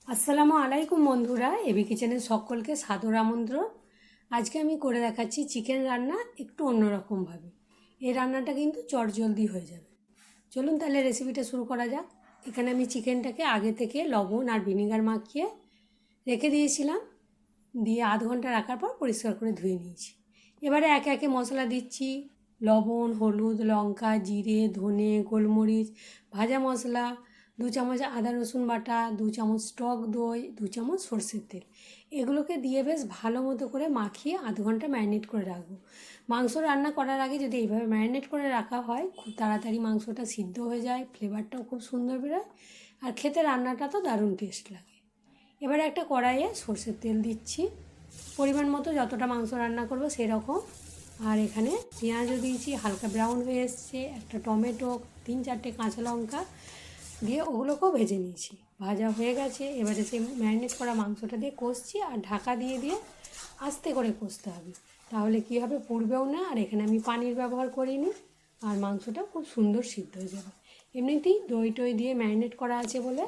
আসসালামু আলাইকুম বন্ধুরা, এবি কিচেনের সকলকে সাদর আমন্ত্রণ। আজকে আমি করে দেখাচ্ছি চিকেন রান্না একটু অন্যরকমভাবে। এই রান্নাটা কিন্তু চটজলদি হয়ে যাবে। চলুন তাহলে রেসিপিটা শুরু করা যাক। এখানে আমি চিকেনটাকে আগে থেকে লবণ আর ভিনিগার মাখিয়ে রেখে দিয়েছিলাম, দিয়ে আধ ঘন্টা রাখার পর পরিষ্কার করে ধুয়ে নিয়েছি। এবারে একে একে মশলা দিচ্ছি: লবণ, হলুদ, লঙ্কা, জিরে, ধনে, গোলমরিচ, ভাজা মশলা, 2 চামচ আদা রসুন বাটা, 2 চামচ টক দই, 2 চামচ সর্ষের তেল। এগুলোকে দিয়ে বেশ ভালো মতো করে মাখিয়ে আধ ঘন্টা ম্যারিনেট করে রাখবো। মাংস রান্না করার আগে যদি এইভাবে ম্যারিনেট করে রাখা হয়, খুব তাড়াতাড়ি মাংসটা সিদ্ধ হয়ে যায়, ফ্লেভারটাও খুব সুন্দর বেরোয়, আর খেতে রান্নাটা তো দারুণ টেস্ট লাগে। এবারে একটা কড়াইয়ে সর্ষের তেল দিচ্ছি, পরিমাণ মতো যতটা মাংস রান্না করব সেরকম। আর এখানে পেঁয়াজও দিয়েছি, হালকা ব্রাউন হয়ে এসছে। একটা টমেটো, 3-4টে কাঁচা লঙ্কা দিয়ে ওগুলোকেও ভেজে নিয়েছি। ভাজা হয়ে গেছে, এবারে সেই ম্যারিনেট করা মাংসটা দিয়ে কষছি, আর ঢাকা দিয়ে দিয়ে আস্তে করে কষতে হবে। তাহলে কী হবে, পুড়বেও না, আর এখানে আমি পানির ব্যবহার করিনি, আর মাংসটা খুব সুন্দর সিদ্ধ হয়ে যাবে। এমনিতেই দই টই দিয়ে ম্যারিনেট করা আছে বলে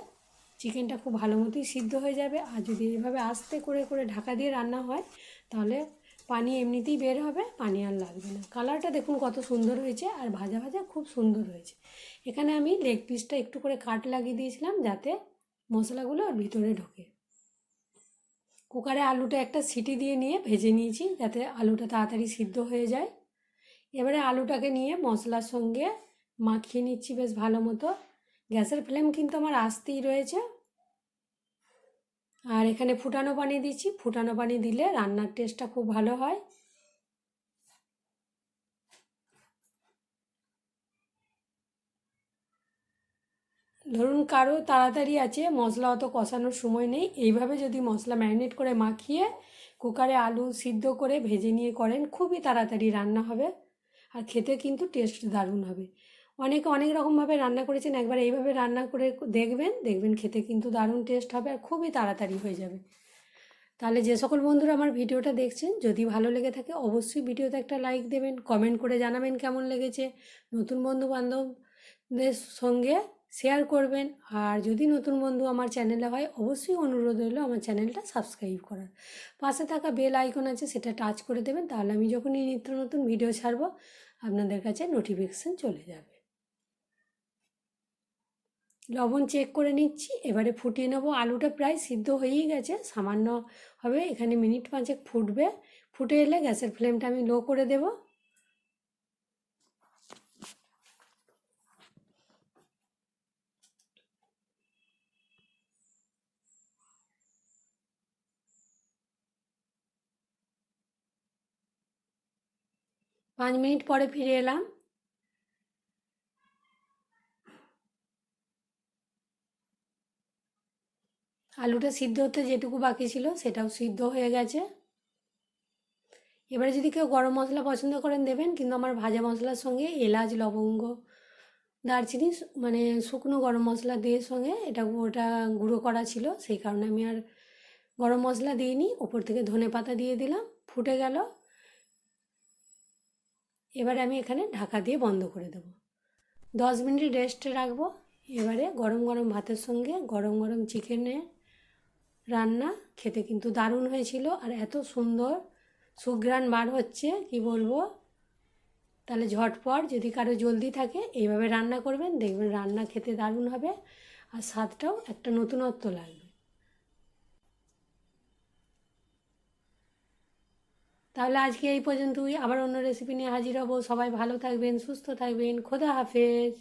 চিকেনটা খুব ভালো মতোই সিদ্ধ হয়ে যাবে। আর যদি এইভাবে আস্তে করে করে ঢাকা দিয়ে রান্না হয়, তাহলে পানি এমনিতেই বের হবে, পানি আর লাগবে না। কালারটা দেখুন কত সুন্দর হয়েছে, আর ভাজা ভাজা খুব সুন্দর হয়েছে। এখানে আমি লেগ পিসটা একটু করে কাট লাগিয়ে দিয়েছিলাম, যাতে মশলাগুলো আর ভিতরে ঢোকে। কুকারে আলুটা একটা সিটি দিয়ে নিয়ে ভেজে নিয়েছি, যাতে আলুটা তাড়াতাড়ি সিদ্ধ হয়ে যায়। এবারে আলুটাকে নিয়ে মশলার সঙ্গে মাখিয়ে নিচ্ছি বেশ ভালো মতো। গ্যাসের ফ্লেম কিন্তু আমার আস্তেই রয়েছে। আর এখানে ফুটানো পানি দিচ্ছি, ফুটানো পানি দিলে রান্নার টেস্টটা খুব ভালো হয়। ধরুন কারো তাড়াতাড়ি আছে, মশলা অত কষানোর সময় নেই, এইভাবে যদি মশলা ম্যারিনেট করে মাখিয়ে কুকারে আলু সিদ্ধ করে ভেজে নিয়ে করেন, খুবই তাড়াতাড়ি রান্না হবে, আর খেতে কিন্তু টেস্ট দারুণ হবে। অনেকে অনেক রকমভাবে রান্না করেছেন, একবার এইভাবে রান্না করে দেখবেন, দেখবেন খেতে কিন্তু দারুণ টেস্ট হবে, আর খুবই তাড়াতাড়ি হয়ে যাবে। তাহলে যে সকল বন্ধুরা আমার ভিডিওটা দেখছেন, যদি ভালো লেগে থাকে অবশ্যই ভিডিওতে একটা লাইক দেবেন, কমেন্ট করে জানাবেন কেমন লেগেছে। নতুন বন্ধু বান্ধবদের সঙ্গে শেয়ার করবেন। আর যদি নতুন বন্ধু আমার চ্যানেলে হয়, অবশ্যই অনুরোধ রইল আমার চ্যানেলটা সাবস্ক্রাইব করার। পাশে থাকা বেল আইকন আছে, সেটা টাচ করে দেবেন, তাহলে আমি যখনই নিত্য নতুন ভিডিও ছাড়বো আপনাদের কাছে নোটিফিকেশান চলে যাবে। লবণ চেক করে নিচ্ছি, এবারে ফুটিয়ে নেবো। আলুটা প্রায় সিদ্ধ হয়েই গেছে, সামান্য হবে, এখানে মিনিট 5 ফুটবে। ফুটে এলে গ্যাসের ফ্লেমটা আমি লো করে দেব। পাঁচ মিনিট পরে ফিরে এলাম। আলুটা সিদ্ধ হতে যেটুকু বাকি ছিল সেটাও সিদ্ধ হয়ে গেছে। এবারে যদি কেউ গরম মশলা পছন্দ করেন দেবেন, কিন্তু আমার ভাজা মশলার সঙ্গে এলাচ, লবঙ্গ, দারচিনি, মানে শুকনো গরম মশলা দিয়ে সঙ্গে ওটা গুঁড়ো করা ছিল, সেই কারণে আমি আর গরম মশলা দিইনি। ওপর থেকে ধনে পাতা দিয়ে দিলাম, ফুটে গেল। এবারে আমি এখানে ঢাকা দিয়ে বন্ধ করে দেবো, 10 মিনিট রেস্টে রাখবো। এবারে গরম গরম ভাতের সঙ্গে গরম গরম চিকেনের রান্না খেতে কিন্তু দারুণ হয়েছিল, আর এত সুন্দর সুঘ্রাণ বার হচ্ছে কি বলবো। তাহলে ঝটপট, যদি কারো জলদি থাকে, এইভাবে রান্না করবেন, দেখবেন রান্না খেতে দারুণ হবে, আর স্বাদটাও একটা নতুনত্ব লাগবে। তাহলে আজকে এই পর্যন্তই, আবার অন্য রেসিপি নিয়ে হাজির হব। সবাই ভালো থাকবেন, সুস্থ থাকবেন, খোদা হাফেজ।